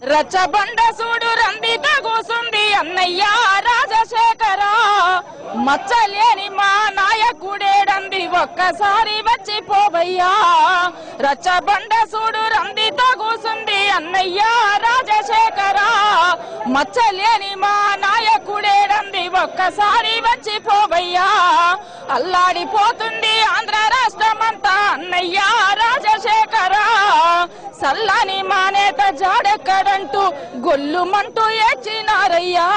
రచ్చబండ సూడు రందితో కూసుంది అన్నయ్య రాజశేఖర మచ్చలేని మా నాయకుడేడంది ఒక్కసారి వచ్చి పోవయ్యా రచ్చబండ సూడు రందితో కూసుంది అన్నయ్య రాజశేఖర మచ్చలేని మా నాయకుడేడంది ఒక్కసారి వచ్చి పోవయ్యా అల్లాడిపోతుంది ఆంధ్ర రాష్ట్రమంతా అన్నయ్య రాజశేఖర సల్లాని మానేత జాడెక్కడంటూ గొల్లుమంటూ ఏడ్చినారయ్యా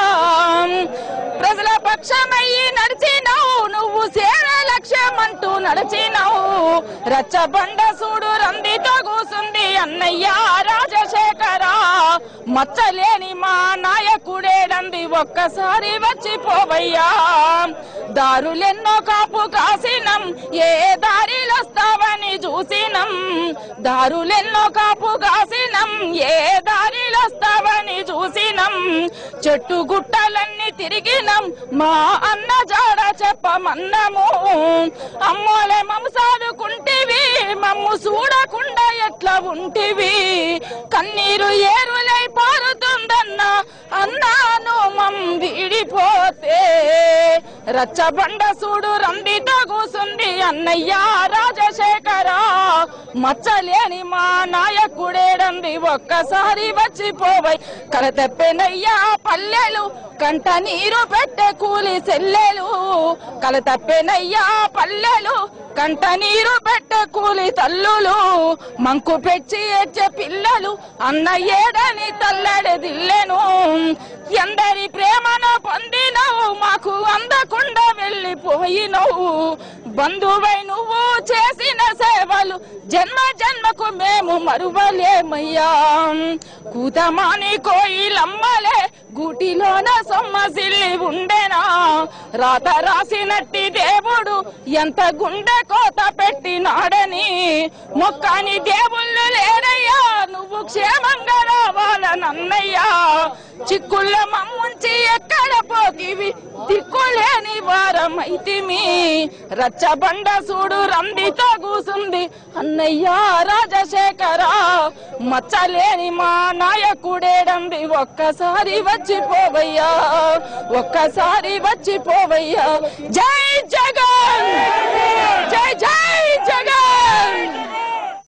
ప్రజల పక్షమయ్యి నడిచినావు నువ్వు సేవ లక్ష్యమంటూ నడిచినావు రచ్చబండ సూడు రందితో కూసుంది అన్నయ్య రాజశేఖర మచ్చలేని మా నాయకుడేడంది ఒక్కసారి వచ్చిపోవయ్యా దారులెన్నో కాపు కాసినం ఏ దారిలొస్తావని చూసినం దారులెన్నో కాపు కాసినం ఏ దారిలొస్తావని చూసినం చెట్టు గుట్టలన్నీ తిరిగినం మా అన్న జాడ చెప్పమన్నము అమ్మోలే మమ్ము సాదుకుంటివి మమ్ము చూడకుండా ఎట్లా ఉంటివి కన్నీరు ఏరులై పారుతుందన్నా అన్నాను మమ్ విడిపోతే రచ్చబండ సూడు రందితో కూసుంది అన్నయ్య రాజశేఖర మచ్చలేని మా నాయకుడేడంది ఒక్కసారి వచ్చిపోవై కలతప్పెనయ్యా పల్లెలు కంట నీరు పెట్టే కూలి సెల్లెలు కలతప్పెనయ్యా పల్లెలు కంట నీరు పెట్టే కూలి తల్లులు మంకు పెచ్చి ఏడ్చే పిల్లలు అన్న ఏడని తల్లడిదిల్లెను ఎందరి ప్రేమను పొందినవు మాకు అందకుండా వెళ్ళిపోయినవు బంధువై నువ్వు చేసిన సేవలు జన్మ జన్మకు మేము మరువలేమయ్యా కూతమాని కోయిలమ్మలే గూటిలోన సొమ్మసిల్లి ఉండేనా రాత రాసినట్టి దేవుడు ఎంత గుండె కోత పెట్టినాడని మొక్కని దేవుళ్ళు లేరయ్యా నువ్వు క్షేమంగా రావాలనన్నయ్యా చిక్కుళ్ళ మమ్ముంచి ఎక్కడ పోతివి దిక్కులేని వారమైతిమి రచ్చబండ సూడు రందితో కూసుంది అన్నయ్య రాజశేఖర మచ్చలేని మా నాయకుడేడంది ఒక్కసారి వచ్చిపోవయ్యా ఒక్కసారి వచ్చిపోవయ్యా జై జగన్ జై జై జగన్